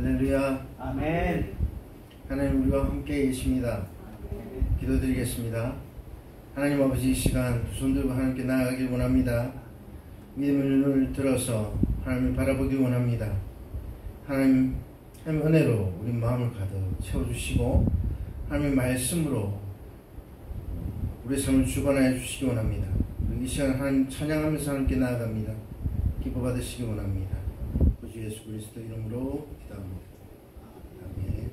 할렐루야. 아멘. 하나님, 우리와 함께 계십니다. 기도드리겠습니다. 하나님 아버지, 이 시간 두 손 들고 하나님께 나아가길 원합니다. 믿음의 눈을 들어서 하나님을 바라보길 원합니다. 하나님 은혜로 우리 마음을 가득 채워주시고 하나님의 말씀으로 우리 삶을 주관하여 주시기 원합니다. 이 시간 하나님 찬양하면서 하나님께 나아갑니다. 기뻐 받으시기 원합니다. 주 예수 그리스도 이름으로 기도합니다. 아멘.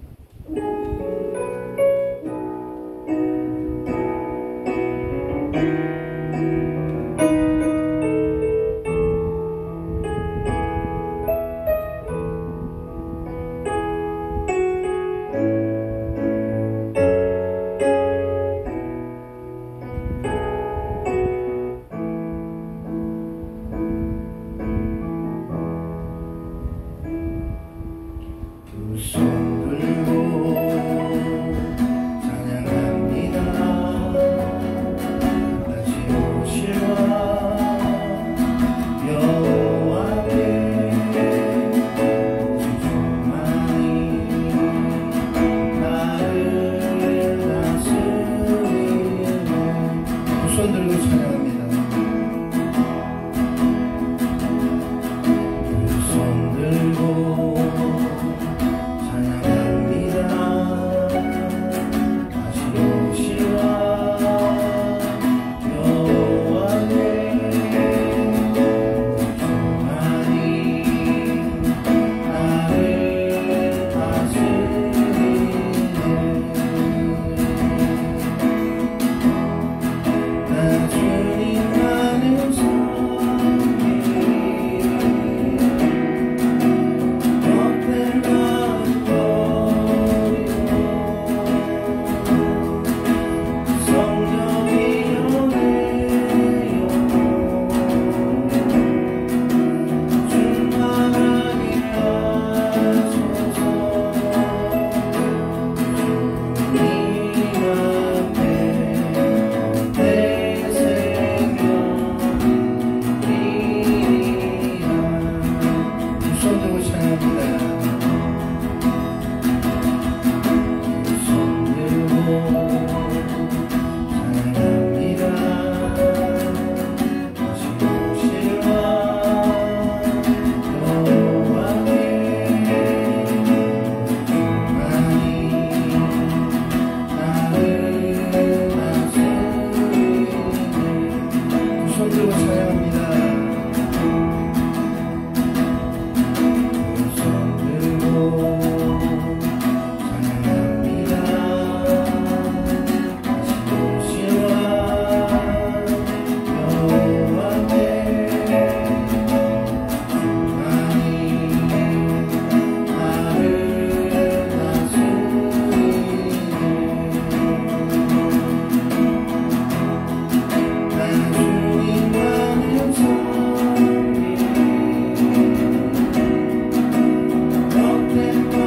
Thank you.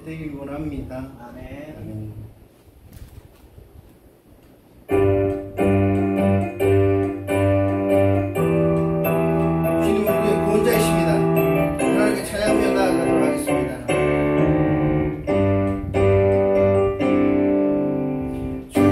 되길 원합니다. 아멘. 아멘. 주님은 우리의 구원자이십니다. 하나님께 찬양하며 나아가도록 하겠습니다. 주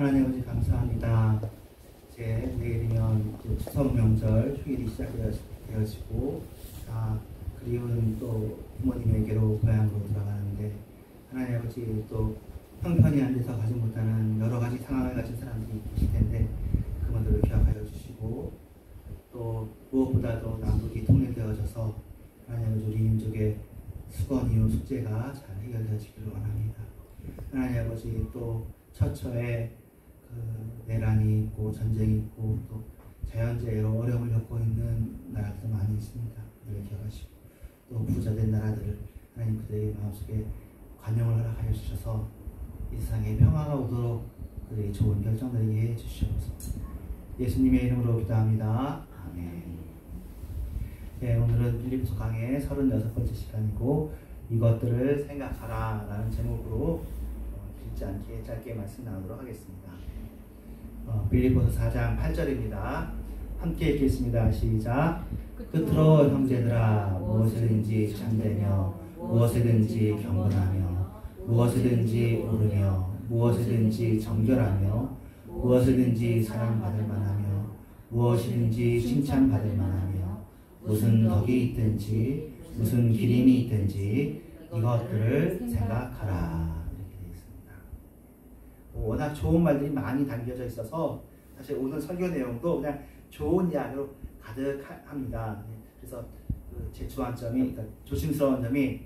하나님 아버지 감사합니다. 이제 내일이면 추석 명절 휴일이 시작되어지고 그리운 또 부모님에게로 고향으로 돌아가는데 하나님 아버지 또 형편이 안 돼서 가지 못하는 여러 가지 상황을 가진 사람들이 계실 텐데 그분들을 기억하여 주시고 또 무엇보다도 남북이 통일되어져서 하나님 아버지 우리 민족의 수건 이후 숙제가 잘 해결되어지기를 원합니다. 하나님 아버지 또 처처에 내란이 있고 전쟁이 있고 또 자연재해로 어려움을 겪고 있는 나라도 많이 있습니다. 그들을 기억하시고 또 부자된 나라들을 하나님 그들의 마음속에 관용을 허락하여 주셔서 이 세상에 평화가 오도록 그들의 좋은 결정들을 해 주시옵소서. 예수님의 이름으로 기도합니다. 아멘. 네, 오늘은 빌립보서 강의 36번째 시간이고 이것들을 생각하라 라는 제목으로 길지 않게 짧게 말씀 나누도록 하겠습니다. 빌립보서 4장 8절입니다. 함께 읽겠습니다. 시작. 끝으로 형제들아 무엇이든지 참되며 무엇이든지 경건하며 무엇이든지 오르며 무엇이든지 정결하며 무엇이든지 사랑받을 만하며 무엇이든지 칭찬받을 만하며 무슨 덕이 있든지 무슨 기림이 있든지 이것들을 생각하라. 이렇게 되어 있습니다. 워낙 좋은 말들이 많이 담겨져 있어서 사실 오늘 설교 내용도 그냥 좋은 이야기로 가득합니다. 그래서 제 주안점이 그러니까 조심스러운 점이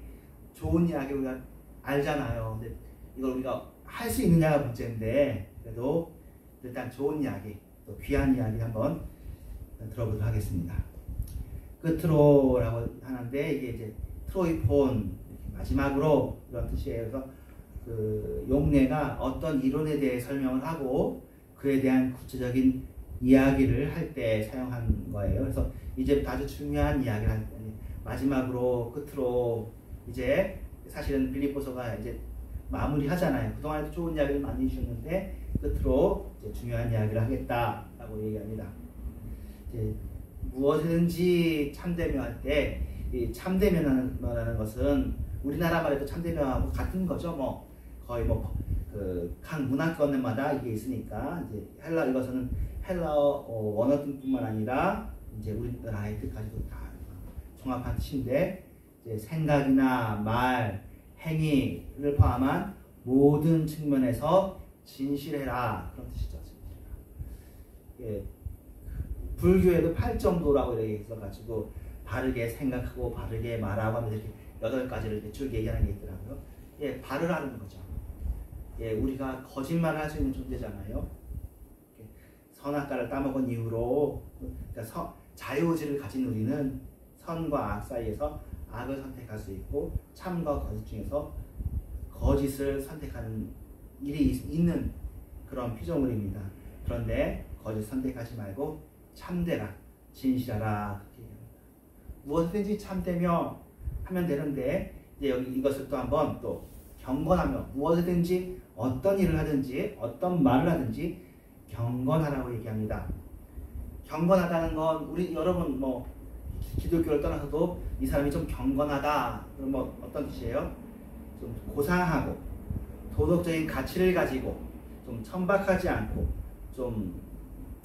좋은 이야기 우리가 알잖아요. 근데 이걸 우리가 할 수 있느냐가 문제인데 그래도 일단 좋은 이야기, 또 귀한 이야기 한번 들어보도록 하겠습니다. 끝으로라고 하는데 이게 이제 트로이폰 마지막으로 이런 뜻이에요. 그래서 그 용례가 어떤 이론에 대해 설명을 하고 그에 대한 구체적인 이야기를 할 때 사용한 거예요. 그래서 이제부터 아주 중요한 이야기를 할 때 마지막으로 끝으로 이제 사실은 빌립보서가 이제 마무리하잖아요. 그동안에도 좋은 이야기를 많이 주셨는데 끝으로 이제 중요한 이야기를 하겠다라고 얘기합니다. 이제 무엇이든지 참되며 할 때 이 참되며라는 것은 우리나라 말에도 참되며하고 같은 거죠. 뭐 거의 뭐 그 각 문화권마다 이게 있으니까 이제 이것은 헬라어 원어뿐만 아니라 이제 우리나라의 뜻까지도 다 종합한 뜻인데 이제 생각이나 말, 행위를 포함한 모든 측면에서 진실해라 그런 뜻이죠. 예, 불교에도 8정도라고 이렇게 있어가지고 바르게 생각하고 바르게 말하고 하면서 이렇게 8가지를 이렇게 쭉 얘기하는 게 있더라고요. 예, 바르라는 거죠. 예, 우리가 거짓말을 할 수 있는 존재잖아요. 선악과를 따먹은 이후로 그러니까 자유의지를 가진 우리는 선과 악 사이에서 악을 선택할 수 있고 참과 거짓 중에서 거짓을 선택하는 일이 있는 그런 피조물입니다. 그런데 거짓 선택하지 말고 참되라, 진실하라 그렇게 얘기합니다. 무엇이든지 참되며 하면 되는데 이제 여기 이것을 또 한번 또 경건하며 무엇이든지 어떤 일을 하든지 어떤 말을 하든지 경건하라고 얘기합니다. 경건하다는 건 우리 여러분 뭐 기독교를 떠나서도 이 사람이 좀 경건하다 그럼 뭐 어떤 뜻이에요? 좀 고상하고 도덕적인 가치를 가지고 좀 천박하지 않고 좀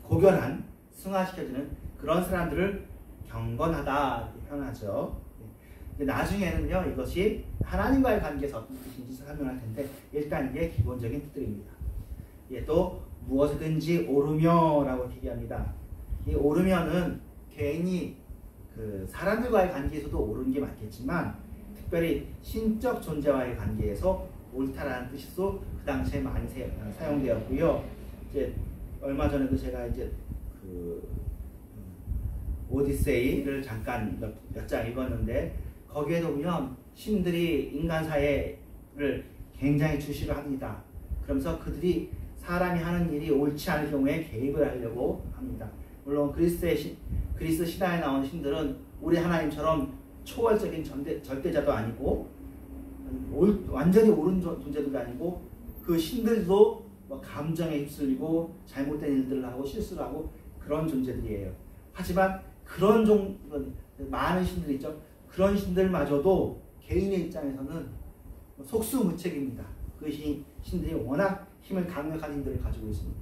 고결한 승화시켜주는 그런 사람들을 경건하다 이렇게 표현하죠. 근데 나중에는요 이것이 하나님과의 관계에서 어떤 뜻인지 설명할 텐데 일단 이게 기본적인 뜻들입니다. 예, 또 무엇이든지 오르며라고 얘기합니다. 이 오르며는 개인이 그 사람들과의 관계에서도 옳은 게 맞겠지만 특별히 신적 존재와의 관계에서 옳다라는 뜻도 그 당시에 많이 사용되었고요. 이제 얼마 전에도 제가 이제 그 오디세이를 잠깐 몇 장 읽었는데 거기에도 보면 신들이 인간 사회를 굉장히 주시를 합니다. 그러면서 그들이 사람이 하는 일이 옳지 않을 경우에 개입을 하려고 합니다. 물론 그리스 신화에 나온 신들은 우리 하나님처럼 초월적인 절대자도 아니고 완전히 옳은 존재도 아니고 그 신들도 뭐 감정에 휩쓸리고 잘못된 일들을 하고 실수를 하고 그런 존재들이에요. 하지만 그런 많은 신들이 있죠. 그런 신들마저도 개인의 입장에서는 속수무책입니다. 그 신들이 워낙 힘을 강력한 힘들을 가지고 있습니다.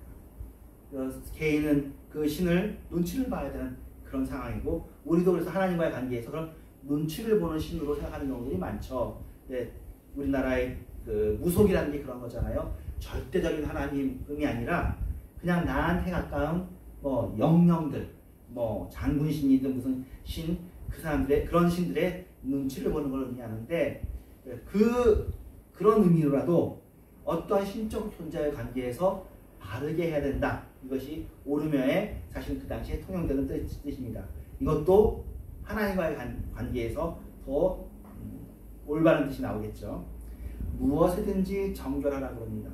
그래서 개인은 그 신을 눈치를 봐야 되는 그런 상황이고, 우리도 그래서 하나님과의 관계에서 그런 눈치를 보는 신으로 생각하는 경우들이 많죠. 네, 우리나라의 그 무속이라는 게 그런 거잖아요. 절대적인 하나님이 아니라 그냥 나한테 가까운 뭐 영령들, 뭐 장군신이든 무슨 신, 그 사람들의 그런 신들의 눈치를 보는 걸 의미하는데, 그런 의미로라도 어떠한 신적 존재의 관계에서 바르게 해야 된다. 이것이 오르며의 사실 그 당시에 통용되는 뜻입니다. 이것도 하나님과의 관계에서 더 올바른 뜻이 나오겠죠. 무엇이든지 정결하라고 합니다.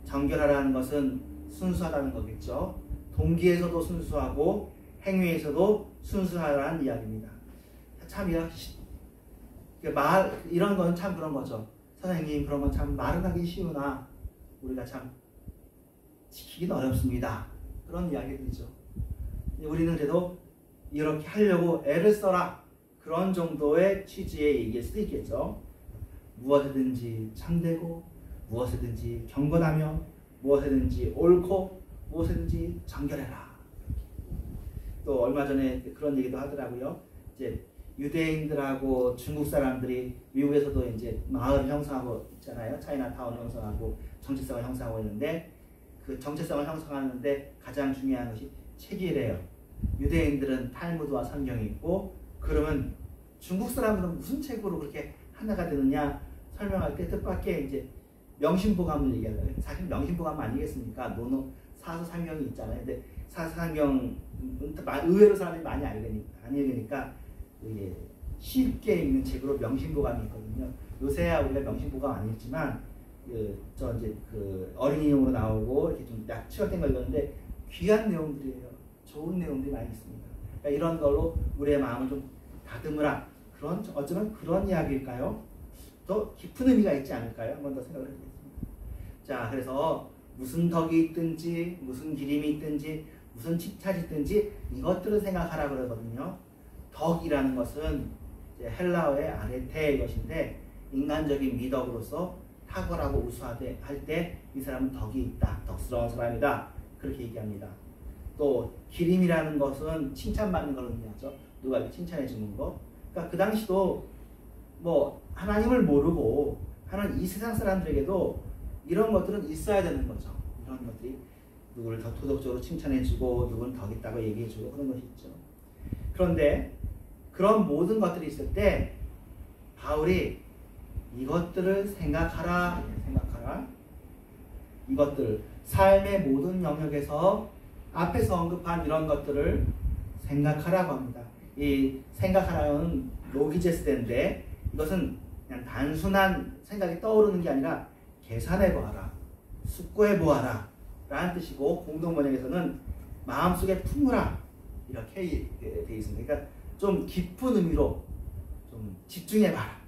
정결하라는 것은 순수하다는 거겠죠. 동기에서도 순수하고 행위에서도 순수하라는 이야기입니다. 참 이런 건 참 그런 거죠. 선생님, 그런 건 참 말은 하기 쉬우나 우리가 참 지키기는 어렵습니다. 그런 이야기들이죠. 우리는 그래도 이렇게 하려고 애를 써라, 그런 정도의 취지의 얘기일 수도 있겠죠. 무엇이든지 참되고, 무엇이든지 경건하며, 무엇이든지 옳고, 무엇이든지 정결해라. 또 얼마 전에 그런 얘기도 하더라고요. 이제 유대인들하고 중국 사람들이 미국에서도 이제 마을 형성하고 있잖아요. 차이나타운 형성하고 정체성을 형성하고 있는데, 그 정체성을 형성하는데 가장 중요한 것이 책이래요. 유대인들은 탈무드와 성경이 있고, 그러면 중국 사람들은 무슨 책으로 그렇게 하나가 되느냐 설명할 때 뜻밖의 이제 명심보감을 얘기하잖아요. 사실 명심보감 아니겠습니까? 사서상경이 있잖아요. 근데 사서상경 의외로 사람들이 많이 안 읽으니까 이게 쉽게 읽는 책으로 명심보감이 있거든요. 요새야 우리가 명심보감 안 읽지만 그 어린이용으로 나오고 이렇게 좀 약치가 된 거 읽었는데 귀한 내용들이에요. 좋은 내용들이 많이 있습니다. 그러니까 이런 걸로 우리의 마음을 좀 다듬으라. 어쩌면 그런 이야기일까요? 더 깊은 의미가 있지 않을까요? 한 번 더 생각을 해보겠습니다. 자, 그래서 무슨 덕이 있든지, 무슨 기림이 있든지, 무슨 칭찬이 있든지 이것들을 생각하라 그러거든요. 덕이라는 것은 이제 헬라어의 아레테의 것인데, 인간적인 미덕으로서 탁월하고 우수하게 할 때 이 사람은 덕이 있다, 덕스러운 사람이다, 그렇게 얘기합니다. 또 기림이라는 것은 칭찬받는 걸 의미하죠. 누가 이렇게 칭찬해 주는 거. 그러니까 그 당시도 뭐 하나님을 모르고 하는 이 세상 사람들에게도 이런 것들은 있어야 되는 거죠. 이런 것들이 누구를 더 도덕적으로 칭찬해 주고 누구는 덕 있다고 얘기해 주고 그런 것이 있죠. 그런데 그런 모든 것들이 있을 때 바울이 이것들을 생각하라. 이것들, 삶의 모든 영역에서 앞에서 언급한 이런 것들을 생각하라고 합니다. 이 생각하라는 로기제스인데, 이것은 그냥 단순한 생각이 떠오르는 게 아니라 계산해 보아라, 숙고해 보아라 라는 뜻이고, 공동 번역에서는 마음속에 품으라 이렇게 되어 있습니다. 그러니까 좀 깊은 의미로 좀 집중해 봐라,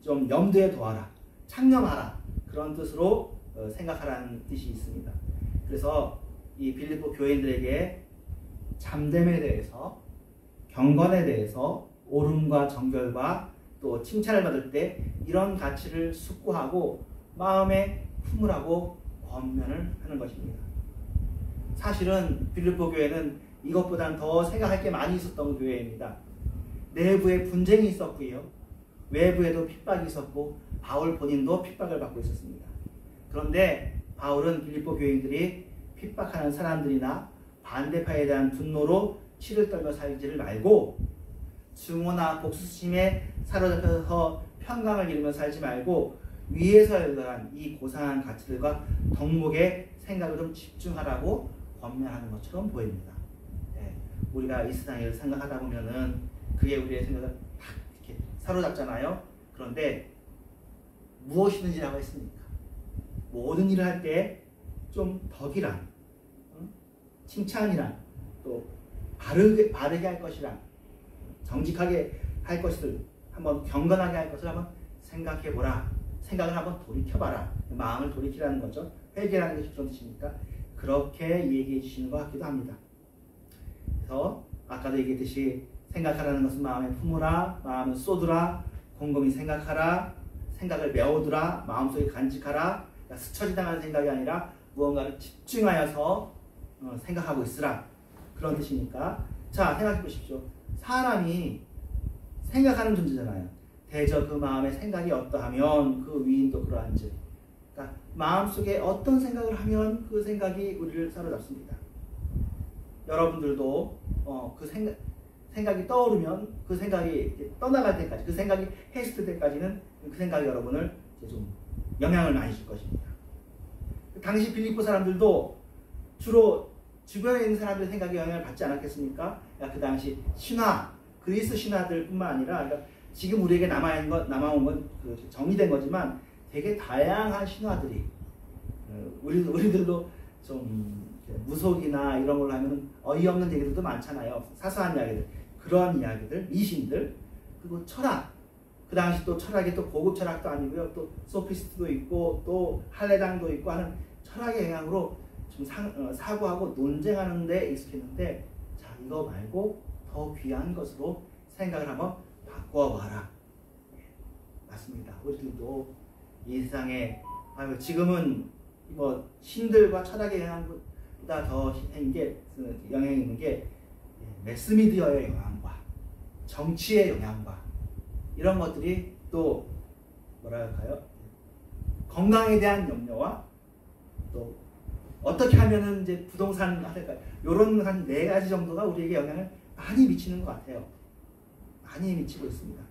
좀 염두에 두어라, 창념하라, 그런 뜻으로 생각하라는 뜻이 있습니다. 그래서 이 빌립보 교인들에게 참됨에 대해서, 경건에 대해서, 옳음과 정결과 또 칭찬을 받을 때 이런 가치를 숙고하고 마음에 품으라고 권면을 하는 것입니다. 사실은 빌립보 교회는 이것보다는 더 생각할 게 많이 있었던 교회입니다. 내부에 분쟁이 있었고요, 외부에도 핍박이 있었고, 바울 본인도 핍박을 받고 있었습니다. 그런데 바울은 빌립보 교인들이 핍박하는 사람들이나 반대파에 대한 분노로 치를 떨며 살지를 말고, 증오나 복수심에 사로잡혀서 평강을 잃으며 살지 말고 위에서 열려난 이 고상한 가치들과 덕목의 생각을 좀 집중하라고 권면하는 것처럼 보입니다. 네, 우리가 이 세상을 생각하다 보면은 그게 우리의 생각을 딱 이렇게 사로잡잖아요. 그런데 무엇이든지라고 했습니까? 모든 일을 할 때 좀 덕이란, 칭찬이란, 또 바르게 할 것이란, 정직하게 할 것을, 한번 경건하게 할 것을 한번 생각해보라. 생각을 한번 돌이켜봐라. 마음을 돌이키라는 거죠. 회개라는 것이 그런 뜻이니까 그렇게 얘기해 주시는 것 같기도 합니다. 그래서 아까도 얘기했듯이 생각하라는 것은 마음에 품으라, 마음을 쏟으라, 곰곰이 생각하라, 생각을 메워두라, 마음속에 간직하라, 그러니까 스쳐 지나가는 생각이 아니라 무언가를 집중하여서 생각하고 있으라. 그런 뜻이니까. 자, 생각해 보십시오. 사람이 생각하는 존재잖아요. 대저 그 마음의 생각이 어떠하면 그 위인도 그러한즉. 그러니까 마음속에 어떤 생각을 하면 그 생각이 우리를 사로잡습니다. 여러분들도 그 생각이 떠오르면 그 생각이 떠나갈 때까지, 그 생각이 해식될 때까지는 그 생각이 여러분을 이제 좀 영향을 많이 줄 것입니다. 당시 빌립보 사람들도 주로 주변에 있는 사람들의 생각에 영향을 받지 않았겠습니까? 그 당시 신화, 그리스 신화들뿐만 아니라, 그러니까 지금 우리에게 남아온 건 정리된 거지만 되게 다양한 신화들이, 우리들도 좀 무속이나 이런 걸로 하면 어이없는 얘기들도 많잖아요. 사소한 이야기들, 그런 이야기들, 미신들, 그리고 철학. 그 당시 또 철학이 또 고급 철학도 아니고요, 또 소피스트도 있고 또 할례당도 있고 하는 철학의 영향으로 좀 사고하고 논쟁하는 데 익숙했는데, 자, 이거 말고 더 귀한 것으로 생각을 한번 바꿔봐라. 맞습니다. 우리들도 이 세상에 지금은 뭐 신들과 철학의 영향보다 더 영향이 있는 게 매스미디어의 영향과 정치의 영향과 이런 것들이 또 뭐랄까요? 건강에 대한 염려와 또 어떻게 하면은 이제 부동산 할까요? 이런 한 4가지 정도가 우리에게 영향을 많이 미치는 것 같아요. 많이 미치고 있습니다.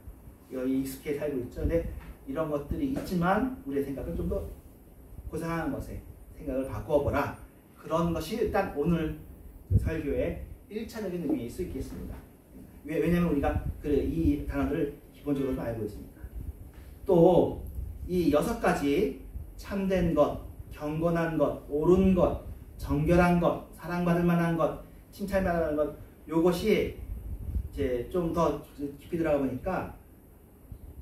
여기 익숙해 살고 있죠. 근데 이런 것들이 있지만 우리의 생각을 좀 더 고상한 것에 생각을 바꿔보라. 그런 것이 일단 오늘 설교의 1차적인 의미일 수 있겠습니다. 왜냐하면 우리가 이 단어들을 기본적으로 좀 알고 있으니까. 또 이 6가지 참된 것, 경건한 것, 옳은 것, 정결한 것, 사랑받을 만한 것, 칭찬받을 만한 것, 요것이 이제 좀 더 깊이 들어가 보니까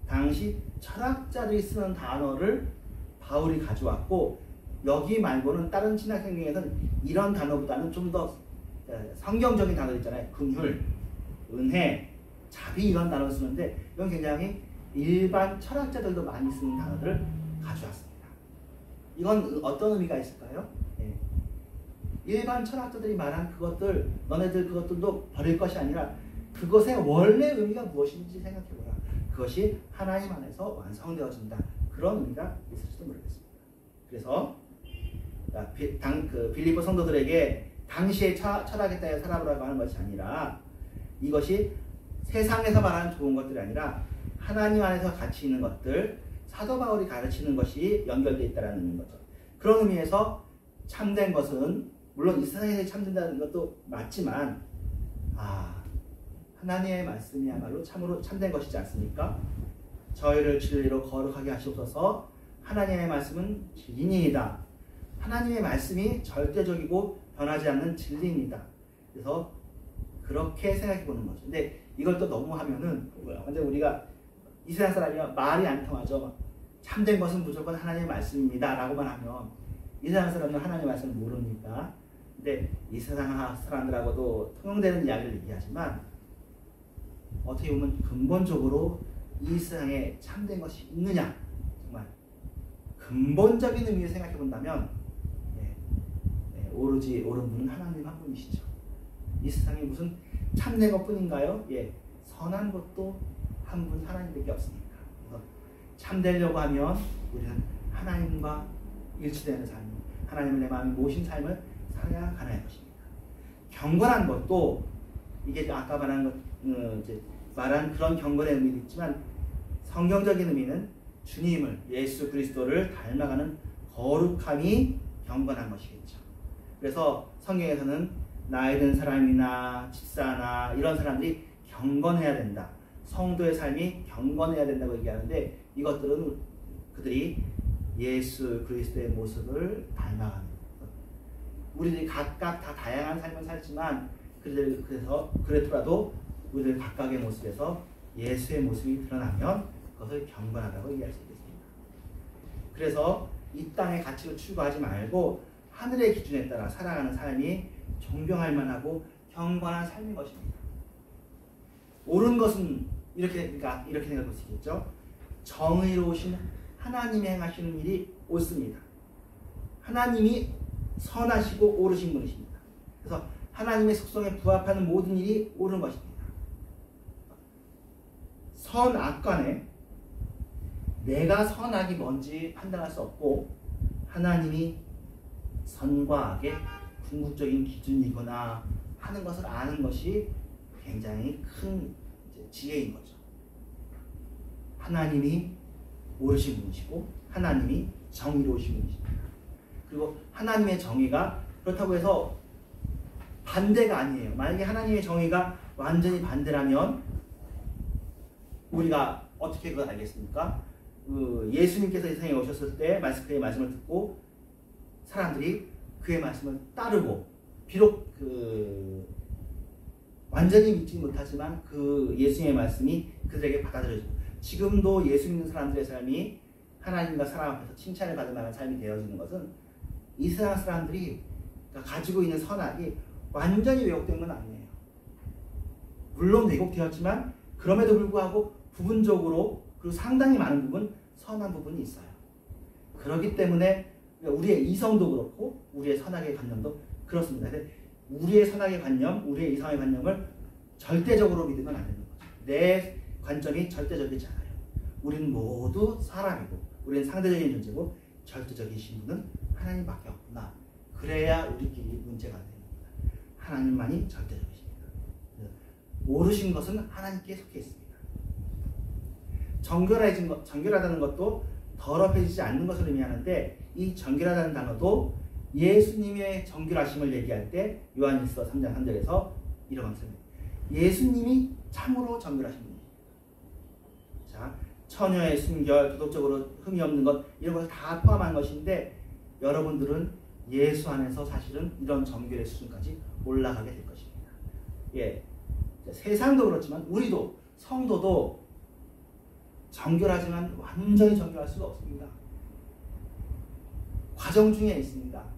당시 철학자들이 쓰는 단어를 바울이 가져왔고, 여기 말고는 다른 신학성경에서는 이런 단어보다는 좀 더 성경적인 단어 있잖아요. 긍휼, 은혜, 자비 이런 단어를 쓰는데 이건 굉장히 일반 철학자들도 많이 쓰는 단어들을 가져왔습니다. 이건 어떤 의미가 있을까요? 네. 일반 철학자들이 말한 그것들, 너네들 그것들도 버릴 것이 아니라 그것의 원래 의미가 무엇인지 생각해보라. 그것이 하나님 안에서 완성되어진다. 그런 의미가 있을지도 모르겠습니다. 그래서 빌립보 성도들에게 당시의 철학에 따라 살아보라고 하는 것이 아니라, 이것이 세상에서 말하는 좋은 것들이 아니라 하나님 안에서 가치 있는 것들, 사도 바울이 가르치는 것이 연결되어 있다는 거죠. 그런 의미에서 참된 것은 물론 이 세상에서 참된다는 것도 맞지만, 하나님의 말씀이야말로 참으로 참된 것이지 않습니까? 저희를 진리로 거룩하게 하시옵소서. 하나님의 말씀은 진리이다. 하나님의 말씀이 절대적이고 변하지 않는 진리입니다. 그래서 그렇게 생각해 보는 거죠. 근데 이걸 또 너무 하면은 완전 우리가 이 세상 사람이 말이 안 통하죠. 참된 것은 무조건 하나님의 말씀입니다 라고만 하면 이 세상 사람은 하나님의 말씀을 모릅니까? 근데 이 세상 사람들하고도 통용되는 이야기를 얘기하지만, 어떻게 보면 근본적으로 이 세상에 참된 것이 있느냐, 정말 근본적인 의미를 생각해 본다면 오로지 옳은 분은 하나님 한 분이시죠. 이 세상에 무슨 참된 것뿐인가요? 선한 것도 한 분 하나님밖에 없습니다. 그래서 참되려고 하면 우리는 하나님과 일치되는 삶, 하나님을 내 마음에 모신 삶을 살아야 가능할 것입니다. 경건한 것도 이게 아까 말한 그런 경건의 의미도 있지만, 성경적인 의미는 주님을, 예수 그리스도를 닮아가는 거룩함이 경건한 것이겠죠. 그래서 성경에서는 나이 든 사람이나 집사나 이런 사람들이 경건해야 된다, 성도의 삶이 경건해야 된다고 얘기하는데, 이것들은 그들이 예수 그리스도의 모습을 닮아가는 것. 우리들이 각각 다 다양한 삶을 살지만 그렇더라도 우리들 각각의 모습에서 예수의 모습이 드러나면 그것을 경건하다고 얘기할 수 있겠습니다. 그래서 이 땅의 가치를 추구하지 말고 하늘의 기준에 따라 살아가는 삶이 존경할 만하고 경건한 삶인 것입니다. 옳은 것은 이렇게 생각할 수 있겠죠. 정의로우신 하나님이 행하시는 일이 옳습니다. 하나님이 선하시고 옳으신 분이십니다. 그래서 하나님의 속성에 부합하는 모든 일이 옳은 것입니다. 선악간에 내가 선악이 뭔지 판단할 수 없고 하나님이 선과 악의 궁극적인 기준이구나 하는 것을 아는 것이 굉장히 큰 지혜인 거죠. 하나님이 옳으신 분이시고 하나님이 정의로우신 분이십니다. 그리고 하나님의 정의가 그렇다고 해서 반대가 아니에요. 만약에 하나님의 정의가 완전히 반대라면 우리가 어떻게 그걸 알겠습니까? 예수님께서 이 세상에 오셨을 때 그의 말씀을 듣고 사람들이 그의 말씀을 따르고 비록 완전히 믿지 못하지만 그 예수님의 말씀이 그들에게 받아들여지고 지금도 예수 믿는 사람들의 삶이 하나님과 사람 앞에서 칭찬을 받을 만한 삶이 되어지는 것은 이 세상 사람들이 가지고 있는 선악이 완전히 왜곡된 건 아니에요. 물론 왜곡되었지만 그럼에도 불구하고 부분적으로 그리고 상당히 많은 부분 선한 부분이 있어요. 그렇기 때문에 우리의 이성도 그렇고 우리의 선악의 관념도 그렇습니다. 근데 우리의 선악의 관념, 우리의 이성의 관념을 절대적으로 믿으면 안 되는 거죠. 내 관점이 절대적이지 않아요. 우리는 모두 사람이고 우리는 상대적인 존재고 절대적이신 분은 하나님밖에 없구나. 그래야 우리끼리 문제가 안 됩니다. 하나님만이 절대적이십니다. 옳으신 것은 하나님께 속해 있습니다. 정결하다는 것도 더럽혀지지 않는 것을 의미하는데 이 정결하다는 단어도 예수님의 정결하심을 얘기할 때 요한일서 3장 3절에서 이런 말씀입니다. 예수님이 참으로 정결하신 분입니다. 자, 처녀의 순결, 도덕적으로 흠이 없는 것 이런 것을 다 포함한 것인데 여러분들은 예수 안에서 사실은 이런 정결의 수준까지 올라가게 될 것입니다. 예, 세상도 그렇지만 우리도 성도도 정결하지만 완전히 정결할 수가 없습니다. 과정 중에 있습니다.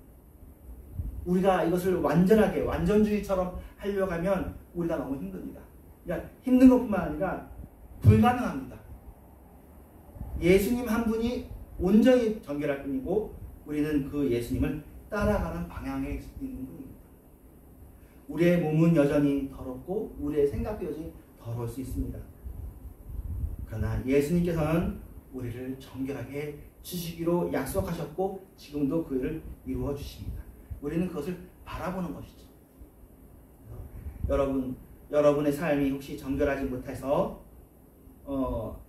우리가 이것을 완전하게 완전주의처럼 하려고 하면 우리가 너무 힘듭니다. 그러니까 힘든 것뿐만 아니라 불가능합니다. 예수님 한 분이 온전히 정결할 뿐이고 우리는 그 예수님을 따라가는 방향에 있는 분입니다. 우리의 몸은 여전히 더럽고 우리의 생각도 여전히 더러울 수 있습니다. 그러나 예수님께서는 우리를 정결하게 주시기로 약속하셨고 지금도 그 일을 이루어 주십니다. 우리는 그것을 바라보는 것이죠. 여러분의 삶이 혹시 정결하지 못해서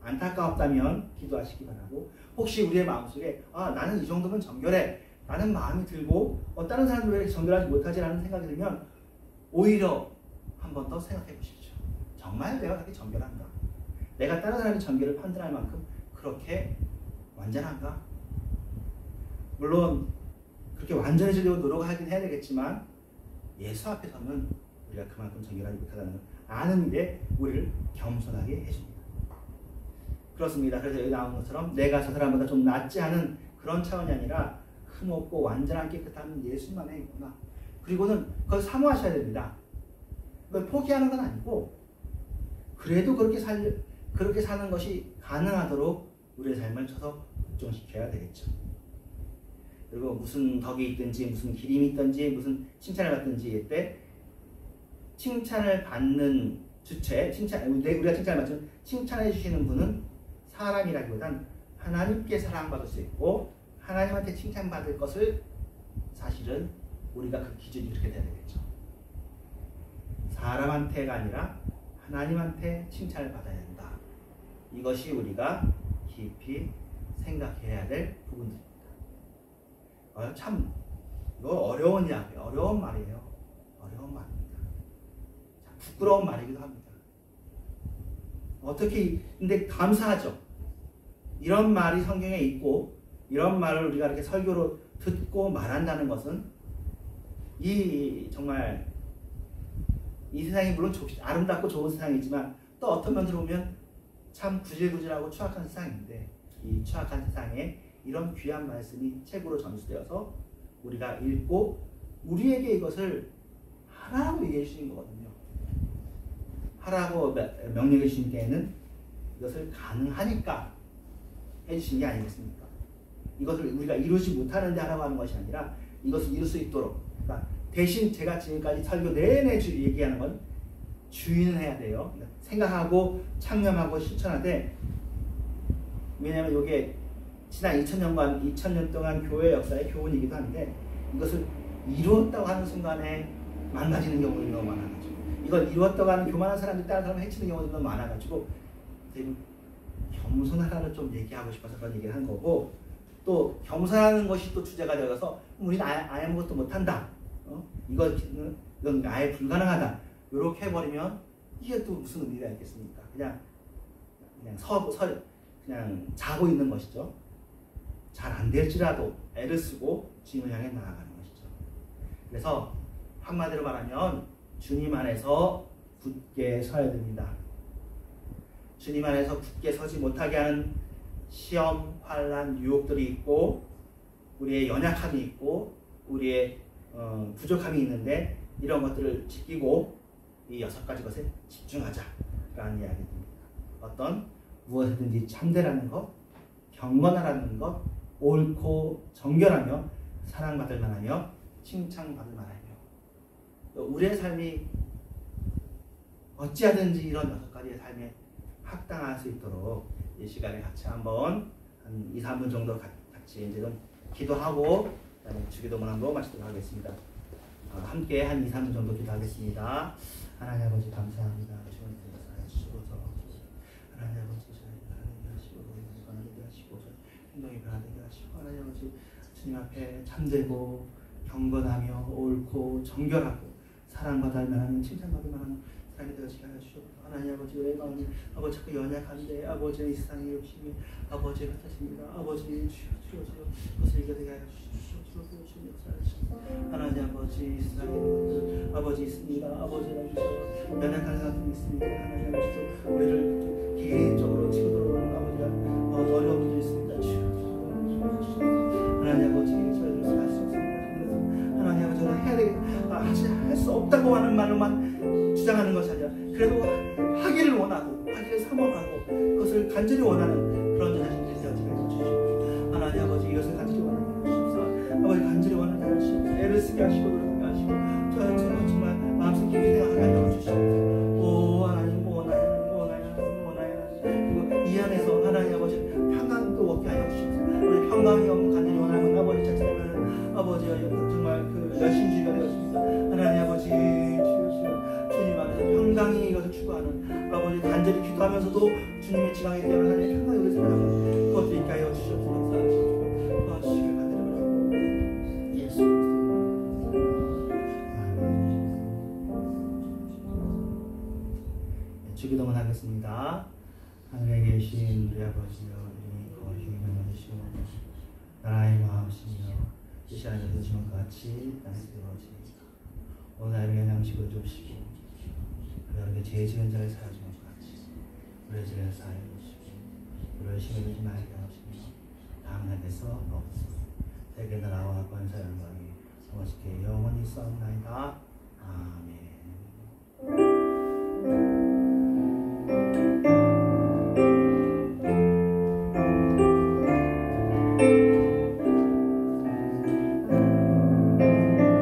안타까웠다면 기도하시기 바라고 혹시 우리의 마음속에 나는 이 정도면 정결해 라는 마음이 들고 다른 사람들 왜 정결하지 못하지 라는 생각이 들면 오히려 한 번 더 생각해 보십시오. 정말 내가 그렇게 정결한가? 내가 다른 사람의 정결을 판단할 만큼 그렇게 완전한가? 물론 그렇게 완전해지려고 노력하긴 해야 되겠지만 예수 앞에서는 우리가 그만큼 정결하지 못하다는 걸 아는 일에 우리를 겸손하게 해줍니다. 그렇습니다. 그래서 여기 나온 것처럼 내가 저 사람보다 좀 낫지 않은 그런 차원이 아니라 흠없고 완전한 깨끗한 예수만에 있구나. 그리고는 그걸 사모하셔야 됩니다. 그걸 포기하는 건 아니고 그래도 그렇게 사는 것이 가능하도록 우리의 삶을 쳐서 복종시켜야 되겠죠. 그리고 무슨 덕이 있든지 무슨 기림이 있든지 무슨 칭찬을 받든지 이때 칭찬을 받는 주체, 우리가 칭찬을 받지만 칭찬해 주시는 분은 사람이라기보단 하나님께 사랑받을 수 있고 하나님한테 칭찬받을 것을 사실은 우리가 그 기준이 그렇게 돼야 되겠죠. 사람한테가 아니라 하나님한테 칭찬을 받아야 된다. 이것이 우리가 깊이 생각해야 될 부분들입니다. 참 이거 어려운 이야기예요. 어려운 말이에요. 어려운 말입니다. 참 부끄러운 말이기도 합니다. 근데 감사하죠. 이런 말이 성경에 있고 이런 말을 우리가 이렇게 설교로 듣고 말한다는 것은 정말 이 세상이 물론 아름답고 좋은 세상이지만 또 어떤 면으로 보면 참 구질구질하고 추악한 세상인데 이 추악한 세상에 이런 귀한 말씀이 책으로 전수되어서 우리가 읽고 우리에게 이것을 하라고 얘기해 주신 거거든요. 하라고 명령해 주신 게에는 이것을 가능하니까 해주신 게 아니겠습니까? 이것을 우리가 이루지 못하는데 하라고 하는 것이 아니라 이것을 이룰 수 있도록, 그러니까 대신 제가 지금까지 설교 내내 얘기하는 건 주의는 해야 돼요. 그러니까 생각하고 창념하고 실천하되, 왜냐하면 이게 지난 2000년 동안 교회 역사의 교훈이기도 한데 이것을 이루었다고 하는 순간에 망가지는 경우들이 너무 많아가지고, 이걸 이루었다고 하는 교만한 사람들이 다른 사람을 해치는 경우도 너무 많아가지고 겸손하라를 좀 얘기하고 싶어서 그런 얘기를 한 거고, 또 겸손하는 것이 또 주제가 되어서 우리는 아무것도 못한다, 이건 아예 불가능하다, 이렇게 해버리면 이게 또 무슨 의미가 있겠습니까? 그냥 자고 있는 것이죠. 잘 안 될지라도 애를 쓰고 주님을 향해 나아가는 것이죠. 그래서 한마디로 말하면 주님 안에서 굳게 서야 됩니다. 주님 안에서 굳게 서지 못하게 하는 시험, 환난, 유혹들이 있고 우리의 연약함이 있고 우리의 부족함이 있는데, 이런 것들을 지키고 이 6가지 것에 집중하자라는 이야기입니다. 무엇이든지 참되라는 것, 경건하라는 것, 옳고 정결하며 사랑받을 만하며 칭찬받을 만하며, 우리의 삶이 어찌하든지 이런 6가지의 삶에 합당할 수 있도록 이 시간에 같이 한번 한 2-3분 정도 같이 이제 좀 기도하고 그다음에 주기도문 한번 마치도록 하겠습니다. 함께 한 2-3분 정도 기도하겠습니다. 하나님 아버지 감사합니다. 주님께서 주시고서 하나님 아버지 저희를 하나님 하시고 변화되게 하시고 행동이 변화되게 하시고, 하나님 아버지 주님 앞에 참되고 경건하며 옳고 정결하고 사랑받을 만한 칭찬받을 만한 사랑이 되어지게 하여 주시옵소서. 하나님 아버지, 내 마음이 아버지 그 연약한데 아버지의 이 세상의 욕심이 아버지의 같으십니다. 아버지 주여주여 그것을 이겨내게 하여 주시옵소서. 주님 역사하여 주시옵소서. 하나님 아버지, 이 세상에 있는 것들 아버지 있습니다. 아버지를 주시옵소서. 연약한 사람들이 있습니다. 하나님 아버지, 우리를 개인적으로 치고들어 아버지가 어려운 분들이 있습니다. 주여주여 하나님 아버지, 저희를 할 수 없습니다. 하나님 아버지, 해야 되겠다, 할 수 없다고 하는 말로만 주장하는 것이 아니라 그래도 하기를 원하고 하기를 사모하고 그것을 간절히 원하는 그런 자신들이 되어지게 해주시옵소서. 하나님 아버지, 이것을 간절히 원하는 주옵소서. 아버지, 간절히 원하는 자신들 애를 쓰게 하시고 노력하게 하시고 저는 정말 마음속 깊이 생각하게 하여 주시옵소서. 오 하나님, 원하여 그리고 이 안에서 하나님 아버지 평강도 얻게 하여 주시옵소서. 우리 평강이 없는 간절히 원하는 아버지 자체라면 아버지와 정말 그 열심주의가 되었습니다. 하나님 아버지, 주님 안에서 평강이 이것을 추구하는 아버지, 간절히 기도하면서도 주님의 지강에 대한 하나님의 평강이 우리 생각하는 그것도 있게 하여 주시옵소서. 도와주시길 간절히 예수 주기도문 하겠습니다. 하늘에 계신 우리 아버지여, 이름이 거룩히 여겨지시오. 나라의 마음이시며 뜻이 하늘에 되시는 것 같이 땅에서 이루어지이다. 오늘 아침에 양식을 주시고 우리에게 죄 지은 자를 사하여 주는 것 같이 우리의 죄를 사하여 주시고 우리를 시험에 들지 말게 하시며 다음 날에서 없으니 세계 나라와 권세 영광이 아버지께 영원히 있사옵나이다. 아멘.